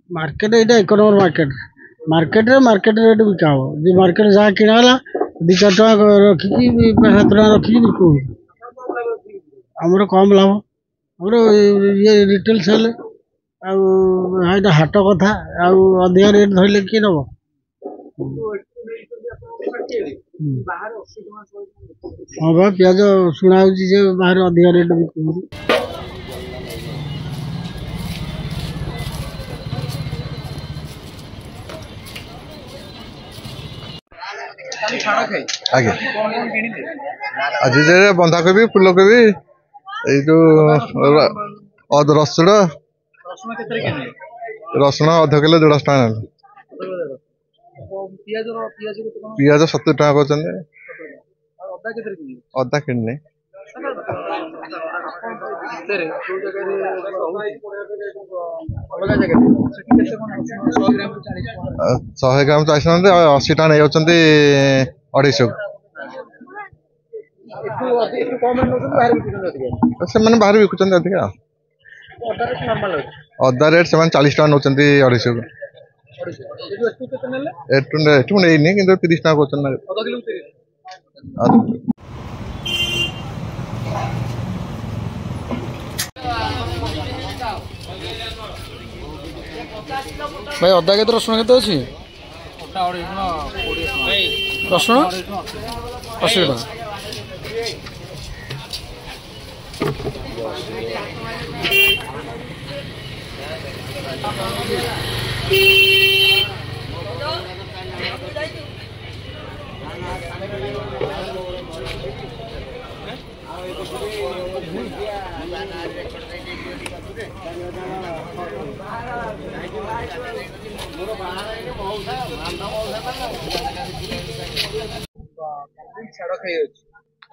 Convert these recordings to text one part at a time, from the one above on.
market ये 1 number market rate बिका हम जो मार्केट जहाँ किणाला 2-4 टका रखिकी 7 टका रखिकी बिकू आमर कम लाभ आमर ये रिटेल सेल आईटा हाट कथा अधिक रेट धरले किए नब हाँ बा पिज शुणा बाहर अधिक रेट बिकु आगे आज बंधाकोबी फुलकोबी जो रसुण रसुण अध किलो 150 टका पिज 70 टका कर अदा किणने शहे ग्राम 40 टका 80 टका नहीं जाती 250 से बाहर बिकुंट अधिक अदा रेट से 40 टका नौ 250 नहीं कि 30 टका कर भाई अदा के रसुण के रसुण 80 टका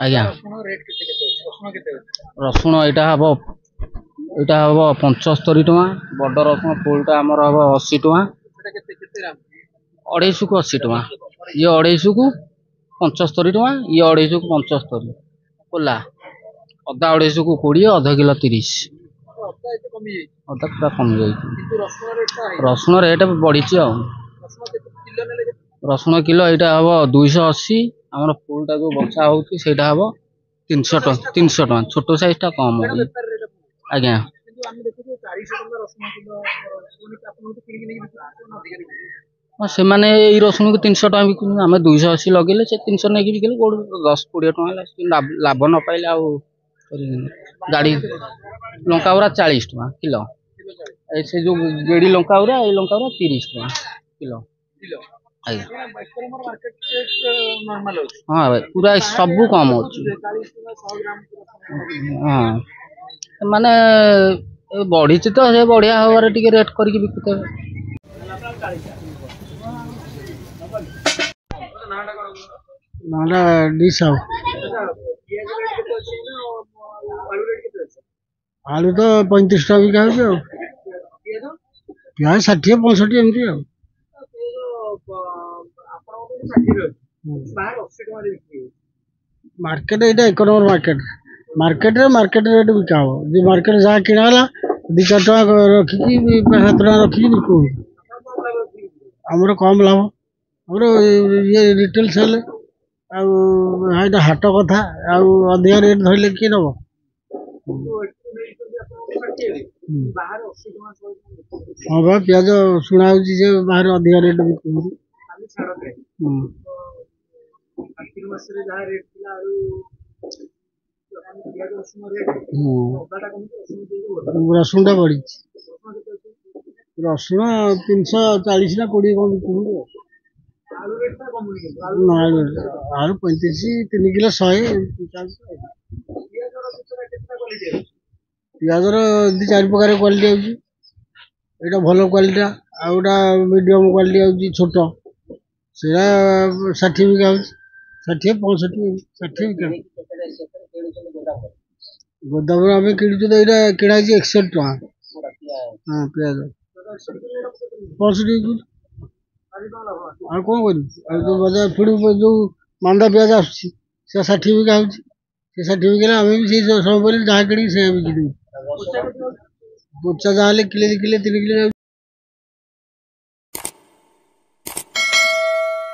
आज्ञा रसुण यहाँ हम 75 टका बड़ रसुण फुलटा आमर हम 80 टका 250 को 80 टका ये 250 को 75 टका ये 250 को 75 कोला अदा 250 को 20 अध किलो 30 अदा पूरा कमी जाए रसुण रेट बढ़ी रसुण किलो यहाँ हम 280 आमर फुलटा जो बछा हो हम 300 टका छोट साइज कम आज्ञा हाँ से मैंने रसुण को 300 टका बिकु आम 280 लगे से 300 नहीं बिकले 10-20 टका लाभ न पाइले गाड़ी लंका गुरा 40 टका किलो से जो गेड़ी लंका गुरा 30 टका किलो हाँ भाई पूरा सबू कम हाँ माने बढ़ी तो से बढ़िया हबार टे रेट करके बिकुते आलू तो 35 टका बिका प्याज 60-65 एमती मार्केट ये 1 नंबर मार्केट रेट बिका हम जो मार्केट जहाँ किणाला 2-4 टका रखिकी 7 टका रखिकी बिकू आमर कम लाभ आमर ये रिटेल सेल आईटा हाट कथा अधिक रेट धरले किए नब हाँ बा पिज शुणा बाहर अधिक रेट बिकु रसुण टा बढ़ी रसुण 340 ना 20 कम बिकु आलू 35 3 किलो 100 पिजर 2-4 प्रकार क्वालिटी आउटा भल quality outta medium quality out छोट से 60 बिका 60-65 बिका गोदाम आम किणुचु तो यहाँ किणा 61 टका हाँ पिज 65 कौन कर बजार पुणी जो मांदा पिज आस 60 बिका 60 बिकले आम भी सब जहाँ कि बिकी बोचा जहाँ किले 2 किले 3 किले